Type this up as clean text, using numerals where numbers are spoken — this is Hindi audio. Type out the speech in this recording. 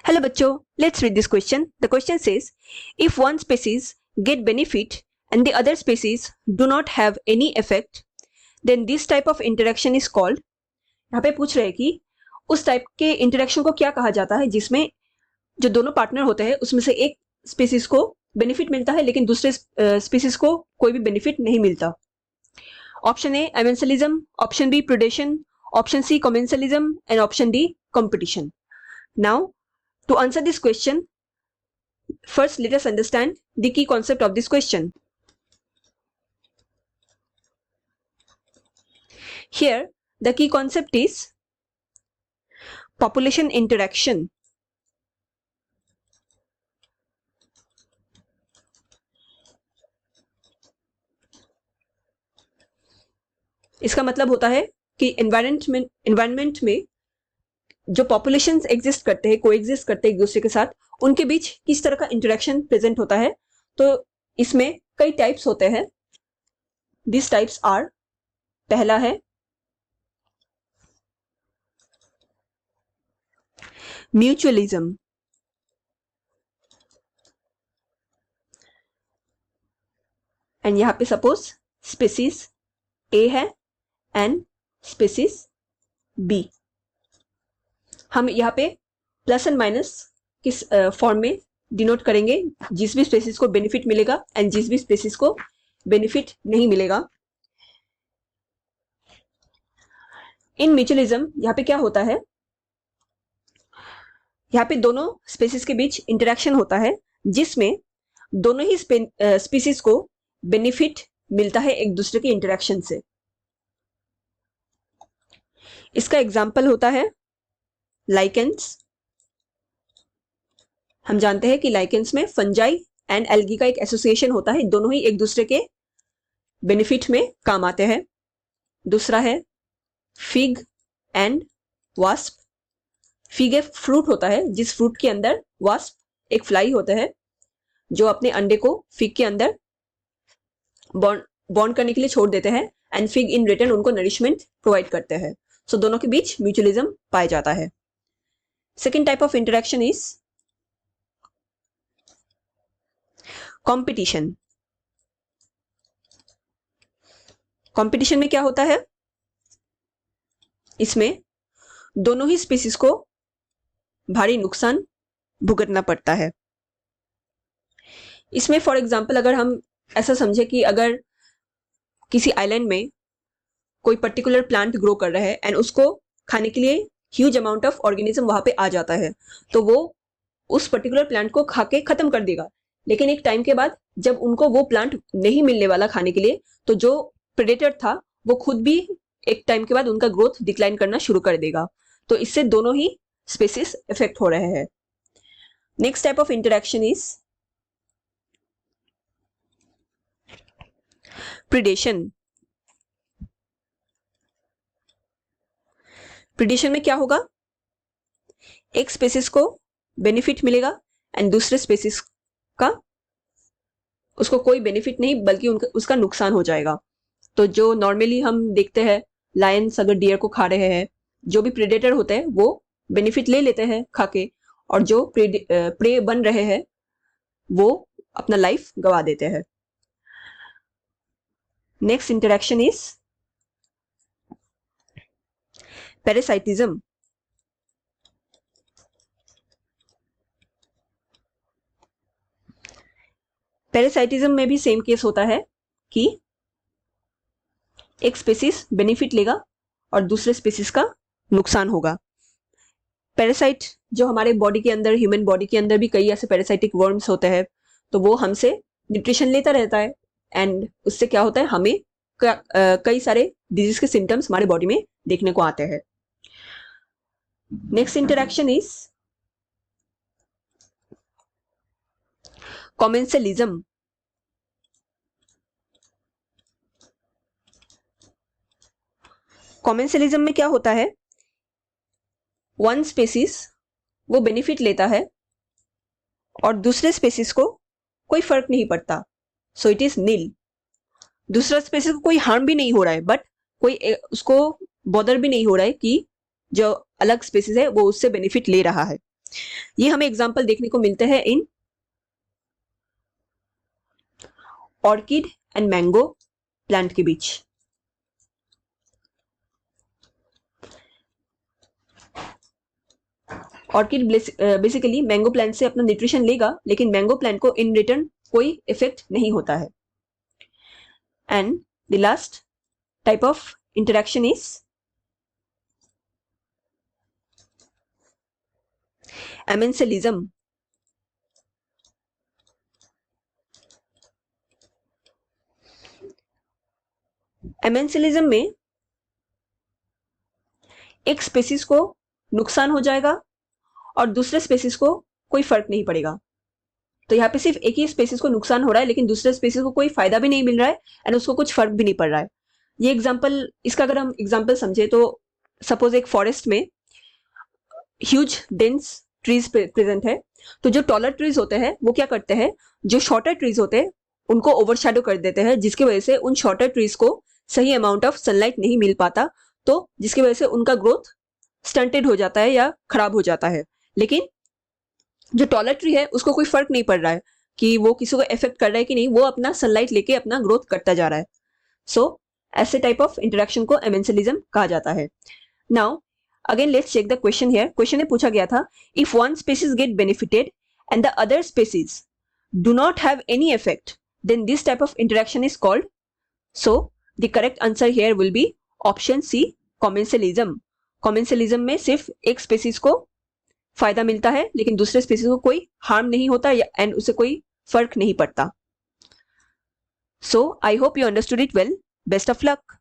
Hello bachcho, let's read this question. The question says, if one species get benefit and the other species do not have any effect, then this type of interaction is called. यहाँ पे पूछ रहे हैं कि उस टाइप के इंटरेक्शन को क्या कहा जाता है जिसमें जो दोनों पार्टनर होते हैं उसमें से एक स्पीसीज को बेनिफिट मिलता है लेकिन दूसरे स्पीसीज को कोई भी बेनिफिट नहीं मिलता. Option A amensalism, option B predation, option C commensalism and option D competition. Now to answer this question, first let us understand the key concept of this question. Here the key concept is population interaction. इसका मतलब होता है कि एनवायरनमेंट में जो पॉपुलेशंस एग्जिस्ट करते हैं, कोएग्जिस्ट करते हैं एक दूसरे के साथ, उनके बीच किस तरह का इंटरेक्शन प्रेजेंट होता है. तो इसमें कई टाइप्स होते हैं. दिस टाइप्स आर, पहला है म्यूचुअलिज्म. एंड यहां पे सपोज स्पीसीज ए है एंड स्पीसीज बी. हम यहाँ पे प्लस एंड माइनस किस फॉर्म में डिनोट करेंगे, जिस भी स्पेसिस को बेनिफिट मिलेगा एंड जिस भी स्पेसिस को बेनिफिट नहीं मिलेगा. इन म्यूचुअलिज्म यहाँ पे क्या होता है, यहाँ पे दोनों स्पेसिस के बीच इंटरेक्शन होता है जिसमें दोनों ही स्पीसीज को बेनिफिट मिलता है एक दूसरे के इंटरेक्शन से. इसका एग्जाम्पल होता है लाइकेंस. हम जानते हैं कि लाइकेंस में फंजाई एंड एल्गी का एक एसोसिएशन होता है, दोनों ही एक दूसरे के बेनिफिट में काम आते हैं. दूसरा है फिग एंड वास्प. फिग एक फ्रूट होता है जिस फ्रूट के अंदर वास्प एक फ्लाई होता है जो अपने अंडे को फिग के अंदर बॉन्ड करने के लिए छोड़ देते हैं एंड फिग इन रिटर्न उनको नरिशमेंट प्रोवाइड करते हैं. सो दोनों के बीच म्यूचुअलिज्म पाया जाता है. Second type of interaction is competition. Competition में क्या होता है, इसमें दोनों ही स्पीसीज को भारी नुकसान भुगतना पड़ता है. इसमें फॉर एग्जांपल अगर हम ऐसा समझे कि अगर किसी आइलैंड में कोई पर्टिकुलर प्लांट ग्रो कर रहा है एंड उसको खाने के लिए ह्यूज अमाउंट ऑफ ऑर्गेनिज्म वहां पे आ जाता है, तो वो उस पर्टिकुलर प्लांट को खा के खत्म कर देगा. लेकिन एक टाइम के बाद जब उनको वो प्लांट नहीं मिलने वाला खाने के लिए, तो जो प्रेडेटर था वो खुद भी एक टाइम के बाद उनका ग्रोथ डिक्लाइन करना शुरू कर देगा. तो इससे दोनों ही स्पीसीज इफेक्ट हो रहे हैं. Next type of interaction is predation. Predation में क्या होगा, एक स्पीसीज को बेनिफिट मिलेगा एंड दूसरे स्पीसीज का उसको कोई बेनिफिट नहीं बल्कि उसका नुकसान हो जाएगा. तो जो नॉर्मली हम देखते हैं लायंस अगर डियर को खा रहे हैं, जो भी प्रेडेटर होते हैं वो बेनिफिट ले लेते हैं खा के, और जो प्रे बन रहे हैं वो अपना लाइफ गवा देते हैं. Next interaction is parasitism. Parasitism में भी सेम केस होता है कि एक स्पीसीज बेनिफिट लेगा और दूसरे स्पीसीज का नुकसान होगा. पैरासाइट जो हमारे बॉडी के अंदर, ह्यूमन बॉडी के अंदर भी कई ऐसे पैरासाइटिक वर्म्स होते हैं, तो वो हमसे न्यूट्रिशन लेता रहता है एंड उससे क्या होता है, हमें कई सारे डिजीज के सिम्टम्स हमारे बॉडी में देखने को आते हैं. Next interaction is commensalism. Commensalism में क्या होता है, वन स्पीसीज वो बेनिफिट लेता है और दूसरे स्पीसीज को कोई फर्क नहीं पड़ता, सो इट इज नील. दूसरा स्पीसीज को कोई हार्म भी नहीं हो रहा है, बट कोई उसको बॉदर भी नहीं हो रहा है कि जो अलग स्पीसीज है वो उससे बेनिफिट ले रहा है. ये हमें एग्जाम्पल देखने को मिलते हैं इन ऑर्किड एंड मैंगो प्लांट के बीच। ऑर्किड बेसिकली मैंगो प्लांट से अपना न्यूट्रिशन लेगा, लेकिन मैंगो प्लांट को इन रिटर्न कोई इफेक्ट नहीं होता है। And the last type of interaction is amensalism. Amensalism में एक स्पेसीज को नुकसान हो जाएगा और दूसरे स्पेसीज को कोई फर्क नहीं पड़ेगा। तो यहाँ पे सिर्फ एक ही स्पेसीज को नुकसान हो रहा है, लेकिन दूसरे स्पेसीज को कोई फायदा भी नहीं मिल रहा है एंड उसको कुछ फर्क भी नहीं पड़ रहा है। ये एग्जाम्पल, इसका अगर हम एग्जाम्पल समझे तो सपोज एक फॉरेस्ट में ह्यूज डेंस ट्रीज प्रेजेंट है, तो जो टॉलर ट्रीज होते हैं वो क्या करते हैं, जो शॉर्टर ट्रीज होते हैं उनको ओवरशैडो कर देते हैं, जिसकी वजह से उन शॉर्टर ट्रीज को सही अमाउंट ऑफ सनलाइट नहीं मिल पाता, तो जिसकी वजह से उनका ग्रोथ स्टंटेड हो जाता है या खराब हो जाता है। लेकिन जो टॉलर ट्री है उसको कोई फर्क नहीं पड़ रहा है कि वो किसी को इफेक्ट कर रहा है कि नहीं, वो अपना सनलाइट लेके अपना ग्रोथ करता जा रहा है। सो ऐसे टाइप ऑफ इंटरेक्शन को एमेंसेलिज्म कहा जाता है। Now again let's check the question here. Question में पूछा गया था, if one species get benefited and the other species do not have any effect, then this type of interaction is called, so the correct answer here will be option C, commensalism। commensalism में सिर्फ एक स्पेसीज को फायदा मिलता है लेकिन दूसरे स्पेसीज को कोई हार्म नहीं होता एंड उसे कोई फर्क नहीं पड़ता। So I hope you understood it well. Best of luck.